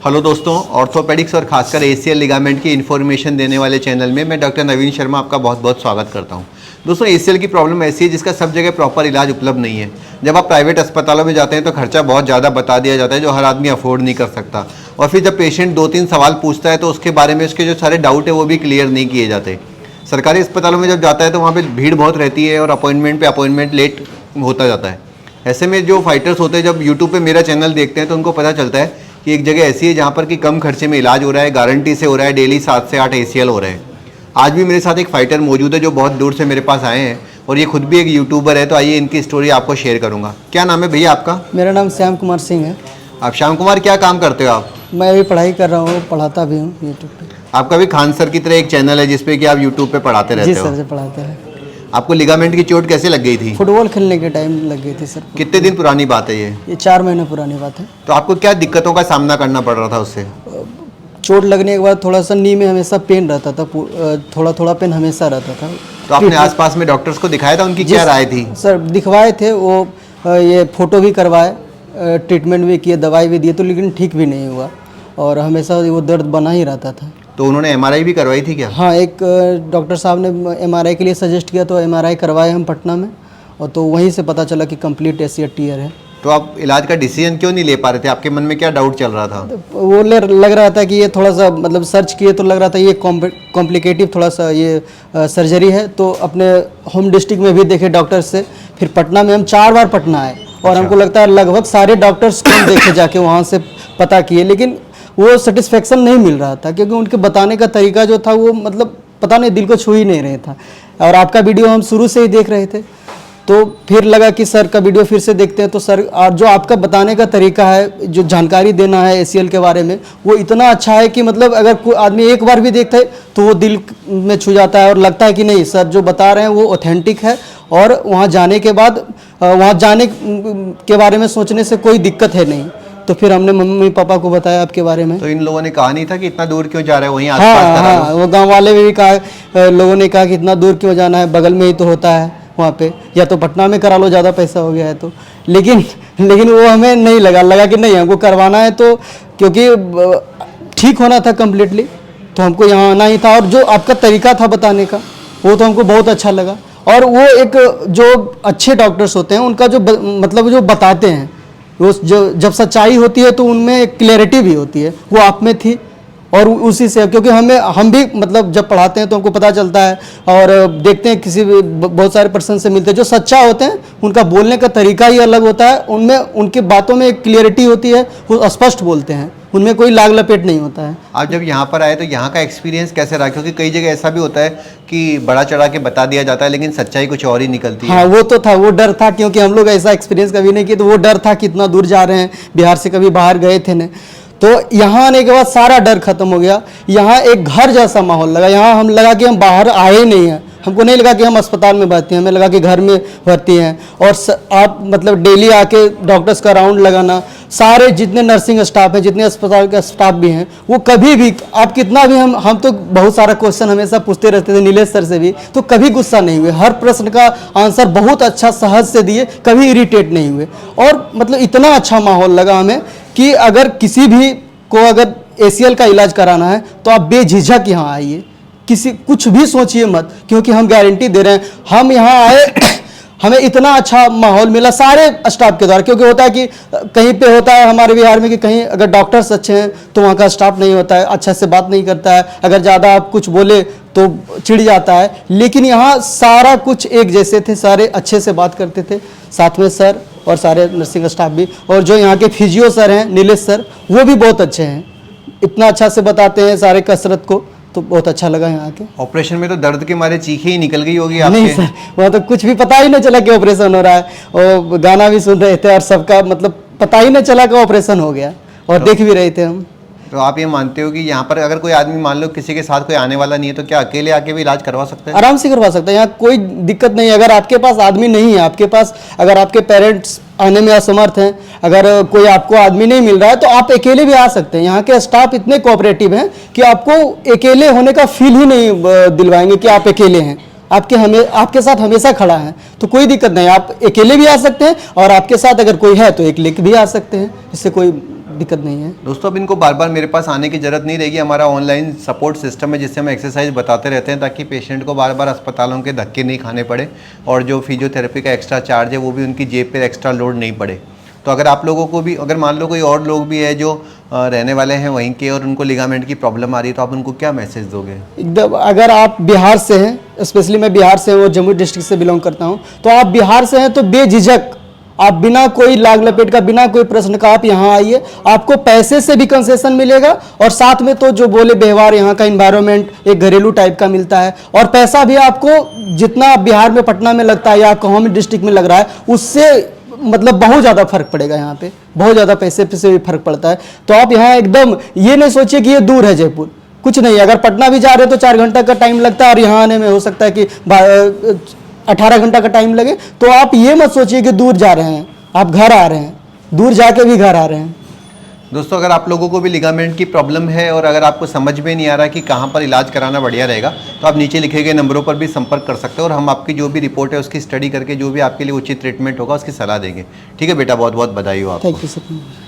Hello दोस्तों, orthopaedics और खासकर एसीएल लिगामेंट की इन्फॉर्मेशन देने वाले चैनल में मैं डॉक्टर नवीन शर्मा आपका बहुत बहुत स्वागत करता हूं। दोस्तों, एसीएल की प्रॉब्लम ऐसी है जिसका सब जगह प्रॉपर इलाज उपलब्ध नहीं है। जब आप प्राइवेट अस्पतालों में जाते हैं तो खर्चा बहुत ज़्यादा बता दिया जाता है जो हर आदमी अफोर्ड नहीं कर सकता, और फिर जब पेशेंट 2-3 सवाल पूछता है तो उसके बारे में उसके जो सारे डाउट है वो भी क्लियर नहीं किए जाते। सरकारी अस्पतालों में जब जाता है तो वहाँ पर भीड़ बहुत रहती है और अपॉइंटमेंट पे अपॉइंटमेंट लेट होता जाता है। ऐसे में जो फाइटर्स होते हैं जब यूट्यूब पे मेरा चैनल देखते हैं तो उनको पता चलता है कि एक जगह ऐसी है जहाँ पर कि कम खर्चे में इलाज हो रहा है, गारंटी से हो रहा है, डेली 7 से 8 एसीएल हो रहे हैं। आज भी मेरे साथ एक फाइटर मौजूद है जो बहुत दूर से मेरे पास आए हैं और ये खुद भी एक यूट्यूबर है, तो आइए इनकी स्टोरी आपको शेयर करूँगा। क्या नाम है भैया आपका? मेरा नाम श्याम कुमार सिंह है। आप श्याम कुमार, क्या काम करते हो आप? मैं अभी पढ़ाई कर रहा हूँ, पढ़ाता भी हूँ यूट्यूब पे। आपका भी खान सर की तरह एक चैनल है जिसपे कि आप यूट्यूब पे पढ़ाते रहते जी हो? सर, से पढ़ाते हैं। आपको लिगामेंट की चोट कैसे लग गई थी? फुटबॉल खेलने के टाइम लग गई थी सर। कितने दिन पुरानी बात है ये? 4 महीने पुरानी बात है। तो आपको क्या दिक्कतों का सामना करना पड़ रहा था उससे? चोट लगने के बाद थोड़ा सा नी में हमेशा पेन रहता था, थोड़ा थोड़ा पेन हमेशा रहता था। तो आपने आसपास में डॉक्टर्स को दिखाया था, उनकी क्या राय थी? सर दिखवाए थे, वो ये फोटो भी करवाए, ट्रीटमेंट भी किए, दवाई भी दिए, तो लेकिन ठीक भी नहीं हुआ और हमेशा वो दर्द बना ही रहता था। तो उन्होंने एमआरआई भी करवाई थी क्या? हाँ, एक डॉक्टर साहब ने एमआरआई के लिए सजेस्ट किया तो एमआरआई करवाए हम पटना में, और तो वहीं से पता चला कि कंप्लीट एशिया टीयर है। तो आप इलाज का डिसीजन क्यों नहीं ले पा रहे थे? आपके मन में क्या डाउट चल रहा था? वो लग रहा था कि ये थोड़ा सा मतलब सर्च किए तो लग रहा था ये कॉम्प्लिकेटिव थोड़ा सा ये सर्जरी है। तो अपने होम डिस्ट्रिक्ट में भी देखे डॉक्टर से, फिर पटना में हम 4 बार पटना आए और हमको लगता है लगभग सारे डॉक्टर्स को हम देखे जाके वहाँ से पता किए, लेकिन वो सेटिस्फेक्शन नहीं मिल रहा था क्योंकि उनके बताने का तरीका जो था वो मतलब पता नहीं दिल को छू ही नहीं रहे था। और आपका वीडियो हम शुरू से ही देख रहे थे, तो फिर लगा कि सर का वीडियो फिर से देखते हैं। तो सर, और जो आपका बताने का तरीका है, जो जानकारी देना है एसीएल के बारे में, वो इतना अच्छा है कि मतलब अगर कोई आदमी एक बार भी देखता है तो वो दिल में छू जाता है और लगता है कि नहीं सर जो बता रहे हैं वो ऑथेंटिक है, और वहाँ जाने के बाद वहाँ जाने के बारे में सोचने से कोई दिक्कत है नहीं। तो फिर हमने मम्मी पापा को बताया आपके बारे में। तो इन लोगों ने कहा नहीं था कि इतना दूर क्यों जा रहे हो, वहीं आसपास करा लो? हाँ, वो गांव वाले भी कहा, लोगों ने कहा कि इतना दूर क्यों जाना है, बगल में ही तो होता है वहाँ पे, या तो पटना में करा लो, ज़्यादा पैसा हो गया है तो। लेकिन वो हमें नहीं लगा कि नहीं हमको करवाना है, तो क्योंकि ठीक होना था कम्प्लीटली, तो हमको यहाँ आना ही था। और जो आपका तरीका था बताने का वो तो हमको बहुत अच्छा लगा। और वो एक जो अच्छे डॉक्टर्स होते हैं उनका जो मतलब जो बताते हैं वो जो जब सच्चाई होती है तो उनमें क्लैरिटी भी होती है, वो आप में थी। और उसी से क्योंकि हम भी मतलब जब पढ़ाते हैं तो हमको पता चलता है और देखते हैं किसी भी बहुत सारे पर्सन से मिलते हैं जो सच्चा होते हैं, उनका बोलने का तरीका ही अलग होता है, उनमें उनकी बातों में एक क्लियरिटी होती है, वो स्पष्ट बोलते हैं, उनमें कोई लाग लपेट नहीं होता है। आप जब यहाँ पर आए तो यहाँ का एक्सपीरियंस कैसे रहा? क्योंकि कई जगह ऐसा भी होता है कि बड़ा चढ़ा के बता दिया जाता है लेकिन सच्चाई कुछ और ही निकलती है। हाँ, वो तो था, वो डर था क्योंकि हम लोग ऐसा एक्सपीरियंस कभी नहीं किया, तो वो डर था कि इतना दूर जा रहे हैं, बिहार से कभी बाहर गए थे न, तो यहाँ आने के बाद सारा डर खत्म हो गया। यहाँ एक घर जैसा माहौल लगा, यहाँ हम लगा कि हम बाहर आए नहीं हैं, हमको नहीं लगा कि हम अस्पताल में भर्ती हैं, हमें लगा कि घर में भर्ती हैं। और आप मतलब डेली आके डॉक्टर्स का राउंड लगाना, सारे जितने नर्सिंग स्टाफ हैं, जितने अस्पताल का स्टाफ भी हैं, वो कभी भी आप कितना भी हम तो बहुत सारा क्वेश्चन हमेशा पूछते रहते थे नीलेश सर से भी, तो कभी गुस्सा नहीं हुए, हर प्रश्न का आंसर बहुत अच्छा सहज से दिए, कभी इरिटेट नहीं हुए। और मतलब इतना अच्छा माहौल लगा हमें कि अगर किसी भी को अगर एसीएल का इलाज कराना है तो आप बेझिझक यहाँ आइए, कुछ भी सोचिए मत, क्योंकि हम गारंटी दे रहे हैं। हम यहाँ आए हमें इतना अच्छा माहौल मिला सारे स्टाफ के द्वारा, क्योंकि होता है कि कहीं पे होता है हमारे बिहार में कि कहीं अगर डॉक्टर्स अच्छे हैं तो वहाँ का स्टाफ नहीं होता है, अच्छा से बात नहीं करता है, अगर ज़्यादा आप कुछ बोले तो चिढ़ जाता है। लेकिन यहाँ सारा कुछ एक जैसे थे, सारे अच्छे से बात करते थे, साथ में सर और सारे नर्सिंग स्टाफ भी, और जो यहाँ के फिजियो सर हैं नीलेश सर, वो भी बहुत अच्छे हैं, इतना अच्छा से बताते हैं सारे कसरत को, तो बहुत अच्छा लगा यहाँ के। ऑपरेशन में तो दर्द के मारे चीखें ही निकल गई होगी आपके? नहीं सर, वहाँ तो कुछ भी पता ही नहीं चला कि ऑपरेशन हो रहा है, और गाना भी सुन रहे थे और सबका मतलब पता ही नहीं चला कि ऑपरेशन हो गया, और देख भी रहे थे हम। तो आप ये मानते हो कि यहाँ पर अगर कोई आदमी मान लो किसी के साथ कोई आने वाला नहीं है तो क्या अकेले आके भी इलाज करवा सकते हैं? आराम से करवा सकते हैं, यहाँ कोई दिक्कत नहीं है। अगर आपके पास आदमी नहीं है, आपके पास अगर आपके पेरेंट्स आने में असमर्थ हैं, अगर कोई आपको आदमी नहीं मिल रहा है तो आप अकेले भी आ सकते हैं। यहाँ के स्टाफ इतने कोऑपरेटिव हैं कि आपको अकेले होने का फील ही नहीं दिलवाएंगे कि आप अकेले हैं, आपके साथ हमेशा खड़ा है। तो कोई दिक्कत नहीं, आप अकेले भी आ सकते हैं और आपके साथ अगर कोई है तो एक लेके भी आ सकते हैं, इससे कोई दिक्कत नहीं है। दोस्तों अब इनको बार बार मेरे पास आने की ज़रूरत नहीं रहेगी। हमारा ऑनलाइन सपोर्ट सिस्टम है जिससे हम एक्सरसाइज बताते रहते हैं ताकि पेशेंट को बार बार अस्पतालों के धक्के नहीं खाने पड़े और जो फिजियोथेरेपी का एक्स्ट्रा चार्ज है वो भी उनकी जेब पर एक्स्ट्रा लोड नहीं पड़े। तो अगर आप लोगों को भी, अगर मान लो कोई और लोग भी है जो रहने वाले हैं वहीं के और उनको लिगामेंट की प्रॉब्लम आ रही है, तो आप उनको क्या मैसेज दोगे? एकदम, अगर आप बिहार से हैं, स्पेशली मैं बिहार से हूँ और जम्मू डिस्ट्रिक्ट से बिलोंग करता हूँ, तो आप बिहार से हैं तो बेझिझक आप बिना कोई लाग लपेट का, बिना कोई प्रश्न का आप यहाँ आइए। आपको पैसे से भी कंसेशन मिलेगा और साथ में तो जो बोले व्यवहार, यहाँ का इन्वायरमेंट एक घरेलू टाइप का मिलता है और पैसा भी आपको जितना बिहार में पटना में लगता है या होम डिस्ट्रिक्ट में लग रहा है उससे मतलब बहुत ज़्यादा फर्क पड़ेगा। यहाँ पे बहुत ज़्यादा पैसे से भी फर्क पड़ता है। तो आप यहाँ एकदम ये नहीं सोचिए कि ये दूर है जयपुर, कुछ नहीं। अगर पटना भी जा रहे हो तो 4 घंटा का टाइम लगता है और यहाँ आने में हो सकता है कि 18 घंटा का टाइम लगे। तो आप ये मत सोचिए कि दूर जा रहे हैं, आप घर आ रहे हैं, दूर जाके भी घर आ रहे हैं। दोस्तों अगर आप लोगों को भी लिगामेंट की प्रॉब्लम है और अगर आपको समझ में नहीं आ रहा कि कहाँ पर इलाज कराना बढ़िया रहेगा, तो आप नीचे लिखे गए नंबरों पर भी संपर्क कर सकते हो और हम आपकी जो भी रिपोर्ट है उसकी स्टडी करके जो भी आपके लिए उचित ट्रीटमेंट होगा उसकी सलाह देंगे। ठीक है बेटा, बहुत बहुत बधाई हो आपको। Thank you sir.